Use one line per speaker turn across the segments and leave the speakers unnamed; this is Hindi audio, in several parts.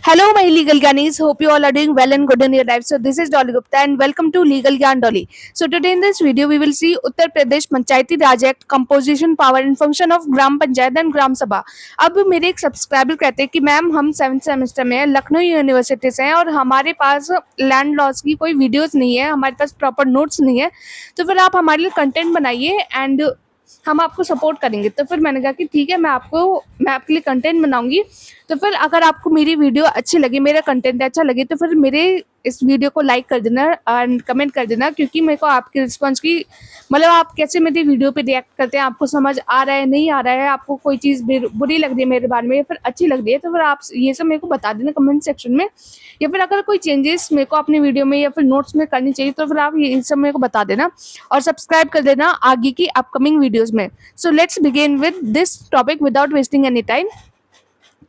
Hello, my legal Gyanis. Hope you all are doing well and good in your life. So, this is Dolly Gupta and welcome to Legal Gyan Dolly. So, today in this video, we will see Uttar Pradesh Panchayati Raj Act, composition, power and function of Gram Panchayat and Gram Sabha. अब मेरे एक सब्सक्राइबर कहते हैं कि मैम हम 7th सेमेस्टर में हैं, लखनऊ यूनिवर्सिटी से हैं और हमारे पास लैंड लॉस की कोई वीडियोस नहीं है, हमारे पास प्रॉपर नोट्स नहीं है, तो फिर आप हमारे लिए कंटेंट बनाइए एंड हम आपको सपोर्ट करेंगे। तो फिर मैंने कहा कि ठीक है, मैं आपके लिए कंटेंट बनाऊंगी। तो फिर अगर आपको मेरी वीडियो अच्छी लगे, मेरा कंटेंट अच्छा लगे, तो फिर मेरे इस वीडियो को लाइक कर देना एंड कमेंट कर देना, क्योंकि मेरे को आपके रिस्पॉन्स की मतलब आप कैसे मेरी वीडियो पे रिएक्ट करते हैं, आपको समझ आ रहा है नहीं आ रहा है, आपको कोई चीज़ बुरी लग रही है मेरे बारे में या फिर अच्छी लग रही है, तो फिर आप ये सब मेरे को बता देना कमेंट सेक्शन में। या फिर अगर कोई चेंजेस मेरे को अपनी वीडियो में या फिर नोट्स में करनी चाहिए, तो फिर आप ये सब मेरे को बता देना और सब्सक्राइब कर देना आगे की अपकमिंग वीडियोज़ में। So let's begin with this topic without wasting any time.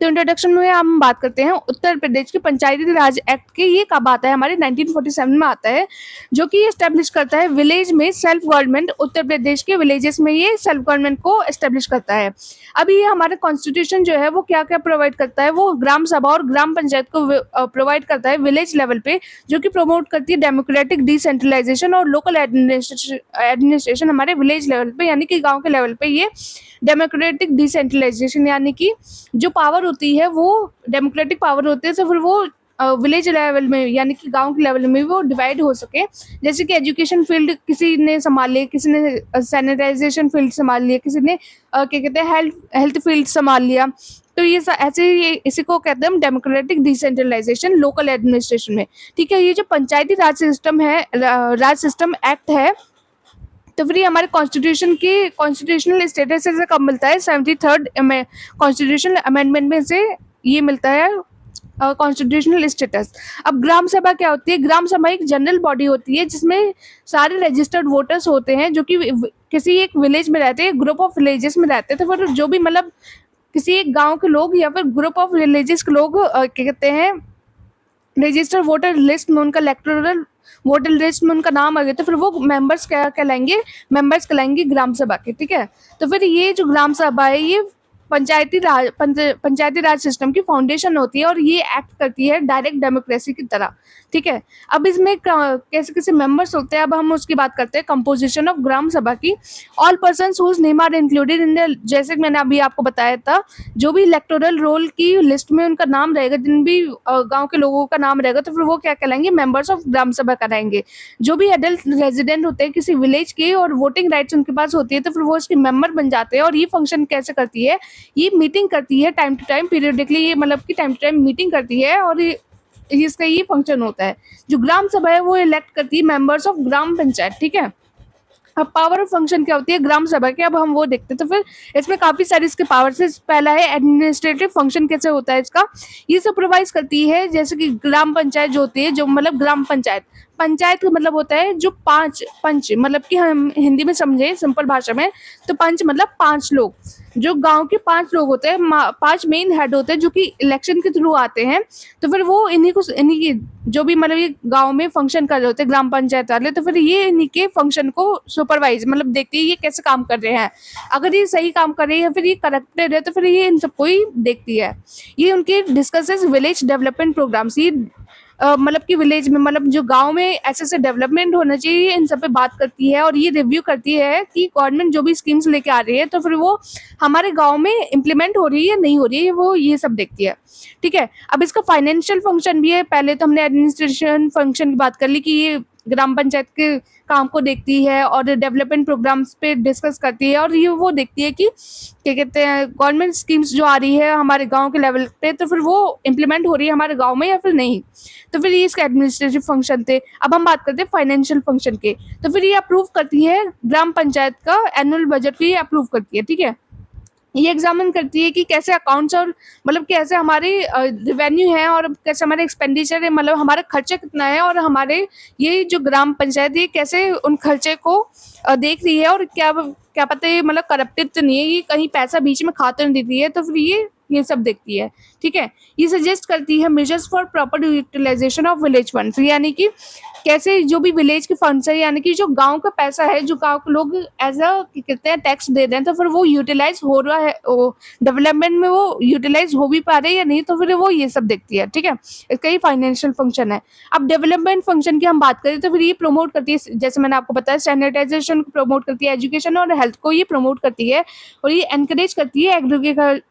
तो इंट्रोडक्शन में हम बात करते हैं उत्तर प्रदेश के पंचायती राज एक्ट के। ये कब आता है? हमारे 1947 में आता है, जो कि एस्टेब्लिश करता है विलेज में सेल्फ गवर्नमेंट। उत्तर प्रदेश के विलेजेस में ये सेल्फ गवर्नमेंट को एस्टेब्लिश करता है। अभी ये हमारा कॉन्स्टिट्यूशन जो है वो क्या क्या प्रोवाइड करता है, वो ग्राम सभा और ग्राम पंचायत को प्रोवाइड करता है विलेज लेवल पे, जो कि प्रमोट करती है डेमोक्रेटिक डिसेंट्रलाइजेशन और लोकल एडमिनिस्ट्रेशन हमारे विलेज लेवल पे, यानी कि गाँव के लेवल पे। ये डेमोक्रेटिक डिसेंट्रलाइजेशन यानी कि जो पावर होती है वो डेमोक्रेटिक पावर होती है, तो फिर वो विलेज लेवल में यानी कि गांव के लेवल में वो डिवाइड हो सके। जैसे कि एजुकेशन फील्ड किसी ने संभाल लिया, किसी ने सैनिटाइजेशन फील्ड संभाल लिया, किसी ने क्या कहते हैं हेल्थ फील्ड संभाल लिया। तो ये इसी को कहते हैं हम डेमोक्रेटिक डिसेंट्रलाइजेशन लोकल एडमिनिस्ट्रेशन में। ठीक है, ये जो पंचायती राज सिस्टम है, राज सिस्टम एक्ट है, तो फिर ये हमारे कॉन्स्टिट्यूशनल स्टेटस से कब मिलता है? 73rd कॉन्स्टिट्यूशनल अमेंडमेंट में से ये मिलता है कॉन्स्टिट्यूशनल स्टेटस। अब ग्राम सभा क्या होती है? ग्राम सभा एक जनरल बॉडी होती है जिसमें सारे रजिस्टर्ड वोटर्स होते हैं, जो कि किसी एक विलेज में रहते हैं, ग्रुप ऑफ विलेजेस में रहते हैं। तो फिर जो भी मतलब किसी एक गांव के लोग या फिर ग्रुप ऑफ विलेजेस के लोग क्या कहते हैं, रजिस्टर वोटर लिस्ट में उनका इलेक्टोरल वोटर लिस्ट में उनका नाम आ गया, तो फिर वो मेंबर्स क्या कहलाएंगे? मेंबर्स कहलाएंगे ग्राम सभा के। ठीक है, तो फिर ये जो ग्राम सभा है ये पंचायती राज सिस्टम की फाउंडेशन होती है और ये एक्ट करती है डायरेक्ट डेमोक्रेसी की तरह। ठीक है, अब इसमें कैसे कैसे मेंबर्स होते हैं, अब हम उसकी बात करते हैं कंपोजिशन ऑफ ग्राम सभा की। All persons whose name are included in the, जैसे कि मैंने अभी आपको बताया था, जो भी इलेक्टोरल रोल की लिस्ट में उनका नाम रहेगा, जिन भी गांव के लोगों का नाम रहेगा, तो फिर वो क्या कहलाएंगे? मेंबर्स ऑफ ग्राम सभा कहलाएंगे। जो भी एडल्ट रेजिडेंट होते हैं किसी विलेज के और वोटिंग राइट्स उनके पास होती है, तो फिर वो इसके मेंबर बन जाते हैं। और ये फंक्शन कैसे करती है? ये मीटिंग करती है टाइम टू टाइम, पीरियडिकली, ये मतलब कि टाइम टू टाइम मीटिंग करती है और इसका ये फंक्शन होता है। जो ग्राम सभा है वो इलेक्ट करती है मेंबर्स ऑफ ग्राम पंचायत। ठीक है, अब पावर ऑफ फंक्शन क्या होती है ग्राम सभा की, अब हम वो देखते हैं। तो फिर इसमें काफी सारे इसके पावर से, पहला है एडमिनिस्ट्रेटिव फंक्शन। कैसे होता है इसका? ये सुपरवाइज करती है, जैसे कि ग्राम पंचायत जो होती है, जो मतलब ग्राम पंचायत, पंचायत का मतलब होता है जो पांच पंच, मतलब कि हम हिंदी में समझे सिंपल भाषा में, तो पंच मतलब 5 लोग। जो गांव के 5 लोग होते हैं, 5 मेन हेड होते हैं, जो कि इलेक्शन के थ्रू आते हैं। तो फिर वो इन्हीं की जो भी मतलब ये गांव में फंक्शन कर रहे होते हैं ग्राम पंचायत वाले, तो फिर ये इन्हीं के फंक्शन को सुपरवाइज मतलब देखती है ये कैसे काम कर रहे हैं। अगर ये सही काम कर रहे हैं या फिर ये करप्टेड है, तो फिर ये इन सबको ही देखती है। ये उनके डिस्कसेस विलेज डेवलपमेंट प्रोग्राम्स। ये मतलब कि विलेज में, मतलब जो गांव में ऐसे ऐसे डेवलपमेंट होना चाहिए, इन सब पे बात करती है और ये रिव्यू करती है कि गवर्नमेंट जो भी स्कीम्स लेके आ रही है, तो फिर वो हमारे गांव में इम्प्लीमेंट हो रही है नहीं हो रही है, वो ये सब देखती है। ठीक है, अब इसका फाइनेंशियल फंक्शन भी है। पहले तो हमने एडमिनिस्ट्रेशन फंक्शन की बात कर ली कि ये ग्राम पंचायत के काम को देखती है और डेवलपमेंट प्रोग्राम्स पे डिस्कस करती है, और ये वो देखती है कि क्या कहते हैं गवर्नमेंट स्कीम्स जो आ रही है हमारे गांव के लेवल पे, तो फिर वो इम्प्लीमेंट हो रही है हमारे गांव में या फिर नहीं। तो फिर ये इसके एडमिनिस्ट्रेटिव फंक्शन थे। अब हम बात करते हैं फाइनेंशियल फंक्शन के। तो फिर ये अप्रूव करती है ग्राम पंचायत का एनुअल बजट को, ये अप्रूव करती है। ठीक है, ये एग्जामिन करती है कि कैसे अकाउंट्स और मतलब कैसे हमारे रेवेन्यू है और कैसे हमारे एक्सपेंडिचर है, मतलब हमारा खर्चा कितना है, और हमारे ये जो ग्राम पंचायत है कैसे उन खर्चे को देख रही है, और क्या क्या पता है मतलब करप्टेड तो नहीं है, ये कहीं पैसा बीच में खा तो नहीं देती है। तो फिर ये सब देखती है। ठीक है, ये सजेस्ट करती है measures for proper utilization of village funds, यानी कि कैसे जो भी विलेज के फंड्स है, यानी कि जो गांव का पैसा है, जो गांव के लोग एज अ कहते हैं टैक्स दे रहे हैं, तो फिर वो यूटिलाइज हो रहा है, डेवलपमेंट में वो यूटिलाइज हो भी पा रहे हैं या नहीं, तो फिर वो ये सब देखती है। ठीक है, इसका ही फाइनेंशियल फंक्शन है। अब डेवलपमेंट फंक्शन की हम बात करें तो फिर ये प्रमोट करती है, जैसे मैंने आपको बताया, सैनिटाइजेशन को प्रमोट करती है, एजुकेशन और हेल्थ को ये प्रमोट करती है, और ये एनकरेज करती है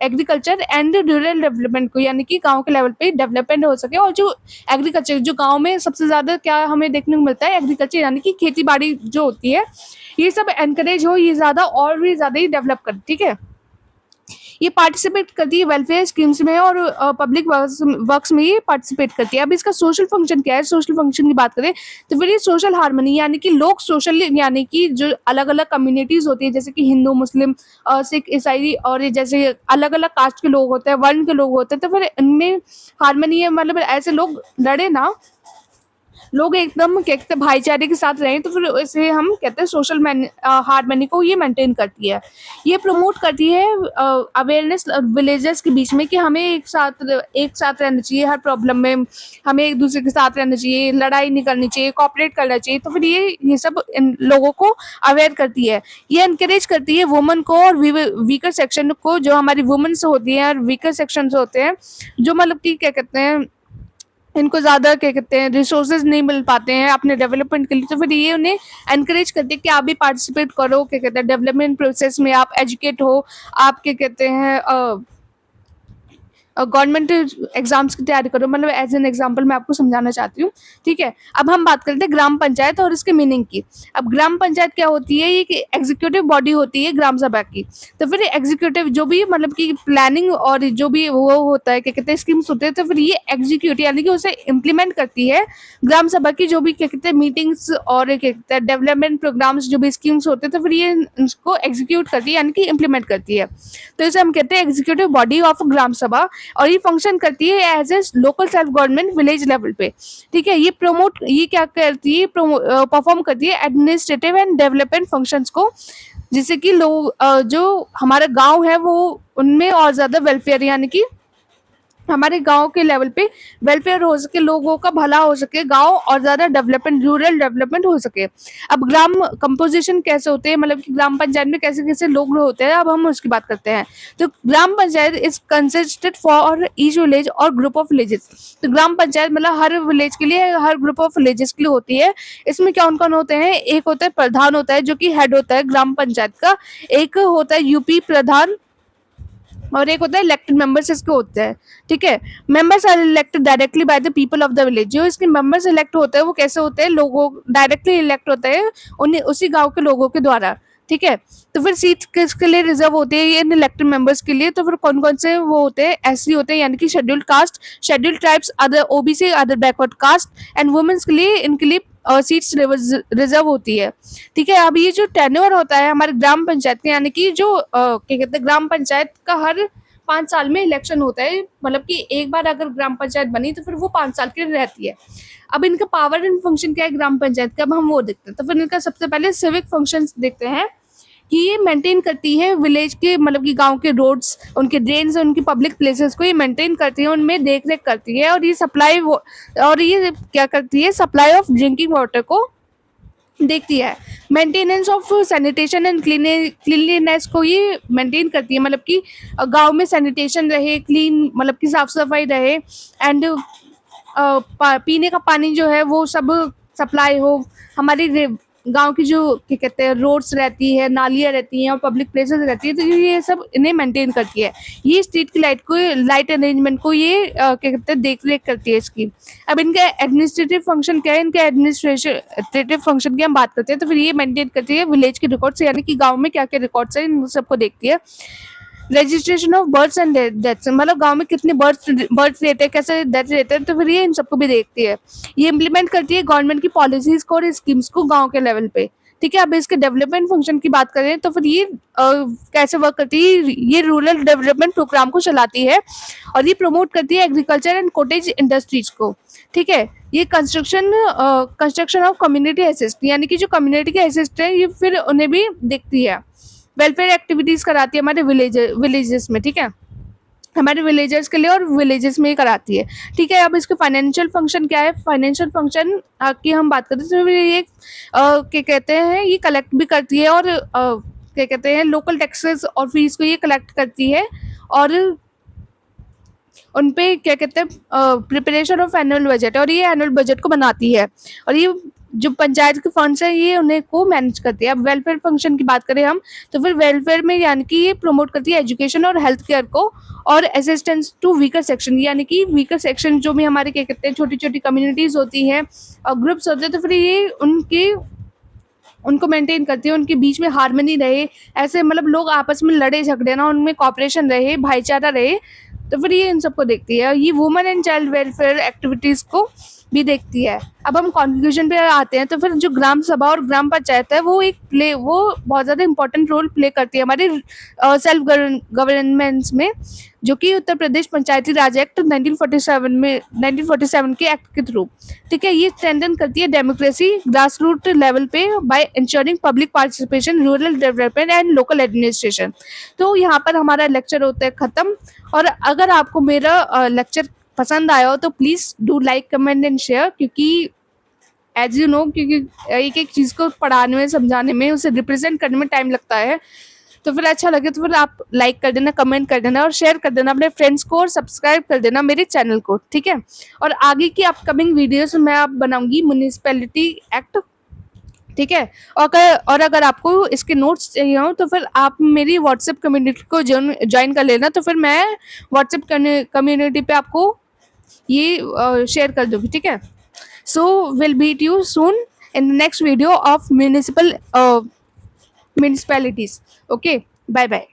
एग्रीकल्चर एंड रूरल डेवलपमेंट को, यानी कि गांव के लेवल पे डेवलपमेंट हो सके। और जो एग्रीकल्चर, जो गांव में सबसे ज्यादा क्या हमें देखने को मिलता है, एग्रीकल्चर यानी कि खेती बाड़ी जो होती है, ये सब एनकरेज हो, ये ज्यादा और भी ज्यादा ही डेवलप कर। ठीक है, ये पार्टिसिपेट करती है वेलफेयर स्कीम्स में और पब्लिक वर्क्स में ये पार्टिसिपेट करती है। अब इसका सोशल फंक्शन क्या है, सोशल फंक्शन की बात करें तो फिर ये सोशल हार्मनी, यानी कि लोग सोशल, यानी कि जो अलग अलग कम्युनिटीज होती है, जैसे कि हिंदू, मुस्लिम, सिख, ईसाई, और ये जैसे अलग अलग कास्ट के लोग होते हैं, वर्ण के लोग होते हैं, तो फिर इनमें हार्मनी है, मतलब ऐसे लोग लड़े ना, लोग एकदम क्या कहते हैं भाईचारे के साथ रहें, तो फिर इसे हम कहते हैं सोशल हार्मनी को ये मेंटेन करती है। ये प्रमोट करती है अवेयरनेस विलेजर्स के बीच में कि हमें एक साथ रहना चाहिए, हर प्रॉब्लम में हमें एक दूसरे के साथ रहना चाहिए, लड़ाई नहीं करनी चाहिए, कॉपरेट करना चाहिए। तो फिर ये सब इन लोगों को अवेयर करती है। ये एनकरेज करती है वुमन को और वीकर सेक्शन को, जो हमारी वुमेन्स होती हैं और वीकर सेक्शन होते हैं, जो मतलब कि क्या कहते हैं, इनको ज़्यादा क्या कहते हैं रिसोर्सेज नहीं मिल पाते हैं अपने डेवलपमेंट के लिए, तो फिर ये उन्हें एनकरेज करते हैं कि आप भी पार्टिसिपेट करो, क्या कहते हैं डेवलपमेंट प्रोसेस में, आप एजुकेट हो, आप क्या कहते हैं गवर्नमेंट एग्जाम्स की तैयारी करो। मतलब एज एन एग्जांपल मैं आपको समझाना चाहती हूँ। ठीक है, अब हम बात करते हैं ग्राम पंचायत और इसके मीनिंग की। अब ग्राम पंचायत क्या होती है, ये कि एग्जीक्यूटिव बॉडी होती है ग्राम सभा की। तो फिर एग्जीक्यूटिव जो भी मतलब कि प्लानिंग और जो भी वो होता है, क्या कहते हैं स्कीम्स होते हैं, तो फिर ये एग्जीक्यूटिव यानी कि उसे इम्प्लीमेंट करती है ग्राम सभा की, जो भी क्या कहते हैं मीटिंग्स और क्या कहते हैं डेवलपमेंट प्रोग्राम्स, जो भी स्कीम्स होते हैं, तो फिर ये इसको एग्जीक्यूट करती है, यानी कि इम्प्लीमेंट करती है। तो इसे हम कहते हैं एग्जीक्यूटिव बॉडी ऑफ ग्राम सभा, और ये फंक्शन करती है as a local self government village level पे। ठीक है, ये क्या करती है, परफॉर्म करती है एडमिनिस्ट्रेटिव एंड डेवलपमेंट फंक्शंस को, जिससे कि लोग जो हमारा गांव है वो उनमें और ज्यादा वेलफेयर, यानी कि हमारे गांव के लेवल पे वेलफेयर हो सके, लोगों का भला हो सके, गांव और ज्यादा डेवलपमेंट, रूरल डेवलपमेंट हो सके। अब ग्राम कंपोजिशन कैसे होते हैं, मतलब कि ग्राम पंचायत में कैसे कैसे लोग होते हैं, अब हम उसकी बात करते हैं। तो gram panchayat is consisted for each village और ग्रुप ऑफ विलेजेस। तो ग्राम पंचायत मतलब हर विलेज के लिए, हर ग्रुप ऑफ विलेजेस के लिए होती है। इसमें कौन कौन होते हैं, एक होता है प्रधान, होता है जो कि हेड होता है ग्राम पंचायत का, एक होता है यूपी प्रधान, और एक होता है इलेक्टेड मेंबर्स इसके होते हैं। ठीक है, members are elected directly by the people of the village. जो इसके मेंबर्स इलेक्ट होते हैं वो कैसे होते हैं, लोगों डायरेक्टली इलेक्ट होते हैं उन्हें उसी गांव के लोगों के द्वारा। ठीक है, तो फिर सीट किसके लिए रिजर्व होती है, ये इन इलेक्टेड मेंबर्स के लिए। तो फिर कौन कौन से वो होते हैं, एससी होते हैं, यानी कि scheduled caste, scheduled tribes, other OBC, other backward caste, and women's के लिए, इनके लिए सीट्स रिजर्व होती है। ठीक है, अब ये जो टेन्योर होता है हमारे ग्राम पंचायत के, यानी कि जो क्या कहते हैं ग्राम पंचायत का हर 5 साल में इलेक्शन होता है, मतलब कि एक बार अगर ग्राम पंचायत बनी तो फिर वो 5 साल की रहती है। अब इनका पावर एंड फंक्शन क्या है ग्राम पंचायत का, अब हम वो देखते हैं। तो फिर इनका सबसे पहले सिविक फंक्शंस देखते हैं कि ये मेंटेन करती है विलेज के, मतलब कि गांव के रोड्स, उनके ड्रेन्स, उनकी पब्लिक प्लेसेस को ये मेंटेन करती है, उनमें देख रेख करती है, और ये क्या करती है, सप्लाई ऑफ ड्रिंकिंग वाटर को देखती है। Maintenance of sanitation and cleanliness को ये मेंटेन करती है, मतलब कि गांव में सैनिटेशन रहे, क्लीन मतलब कि साफ सफाई रहे, एंड पीने का पानी जो है वो सब सप्लाई हो। हमारी गांव की जो क्या कहते हैं रोड्स रहती है, नालियाँ रहती हैं और पब्लिक प्लेसेस रहती है, तो ये सब इन्हें मेंटेन करती है। ये स्ट्रीट की लाइट अरेंजमेंट को ये क्या कहते हैं देख रेख करती है इसकी। अब इनका एडमिनिस्ट्रेटिव फंक्शन क्या है, इनका एडमिनिस्ट्रेटिव फंक्शन की हम बात करते हैं, तो फिर ये मेंटेन करती है विलेज के रिकॉर्ड्स, यानी कि गांव में क्या क्या रिकॉर्ड्स है इन सबको देखती है। Registration of births and deaths, मतलब गांव में कितने बर्थ रेट है, कैसे डेथ रेट है, तो फिर ये इन सबको भी देखती है। ये इम्प्लीमेंट करती है गवर्नमेंट की पॉलिसीज को और स्कीम्स को गांव के लेवल पे। ठीक है, अब इसके डेवलपमेंट फंक्शन की बात करें तो फिर ये कैसे वर्क करती है, ये रूरल डेवलपमेंट प्रोग्राम को चलाती है, और ये प्रमोट करती है एग्रीकल्चर एंड कॉटेज इंडस्ट्रीज को। ठीक है, ये कंस्ट्रक्शन ऑफ कम्युनिटी असिस्ट, यानी कि जो कम्युनिटी के असिस्ट है ये फिर उन्हें भी देखती है। वेलफेयर एक्टिविटीज कराती है हमारे विलेजेस में। ठीक है, हमारे विलेजर्स के लिए और विलेजेस में ही कराती है। ठीक है, अब इसके फाइनेंशियल फंक्शन क्या है? फाइनेंशियल फंक्शन की हम बात करें तो ये क्या कहते हैं, ये कलेक्ट भी करती है और क्या कहते हैं, लोकल टैक्सेस और फीस को ये कलेक्ट करती है और उन पे क्या कहते हैं, प्रिपरेशन ऑफ एनुअल बजट, और ये एनुअल बजट को बनाती है और ये जो पंचायत के फंड्स है ये उन्हें को मैनेज करती है। अब वेलफेयर फंक्शन की बात करें हम, तो फिर वेलफेयर में यानी कि ये प्रमोट करती है एजुकेशन और हेल्थ केयर को और असिस्टेंस टू वीकर सेक्शन, यानी कि वीकर सेक्शन जो भी हमारे क्या कहते हैं छोटी छोटी कम्युनिटीज़ होती हैं और ग्रुप्स होते हैं, तो फिर ये उनको मेंटेन करती है, उनके बीच में हार्मनी रहे, ऐसे मतलब लोग आपस में लड़े झगड़े ना, उनमें कॉपरेशन रहे, भाईचारा रहे, तो फिर ये इन सबको देखती है। ये women and child welfare activities को भी देखती है। अब हम कंक्लूजन पे आते हैं, तो फिर जो ग्राम सभा और ग्राम पंचायत है वो बहुत ज़्यादा इंपॉर्टेंट रोल प्ले करती है हमारे सेल्फ गवर्नमेंट्स में, जो कि उत्तर प्रदेश पंचायती राज एक्ट 1947 के एक्ट के थ्रू। ठीक है, ये स्ट्रेंथन करती है डेमोक्रेसी ग्रास रूट लेवल पे by ensuring public participation, rural development and local administration. तो यहाँ पर हमारा लेक्चर होता है ख़त्म। और अगर आपको मेरा लेक्चर पसंद आया हो तो please do like comment and share, क्योंकि एज यू नो, क्योंकि एक एक चीज़ को पढ़ाने में, समझाने में, उसे रिप्रेजेंट करने में टाइम लगता है। तो फिर अच्छा लगे तो फिर आप लाइक कर देना, कमेंट कर देना और शेयर कर देना अपने फ्रेंड्स को और सब्सक्राइब कर देना मेरे चैनल को। ठीक है, और आगे की अपकमिंग वीडियोस मैं आप बनाऊंगी म्यूनिसिपैलिटी एक्ट। ठीक है, और अगर आपको इसके नोट्स चाहिए हो तो फिर आप मेरी व्हाट्सएप कम्युनिटी को ज्वाइन कर लेना, तो फिर मैं व्हाट्सएप कम्युनिटी पे आपको ये शेयर कर दूंगी। ठीक है, so will meet you soon in the next video of municipalities. Okay, bye bye.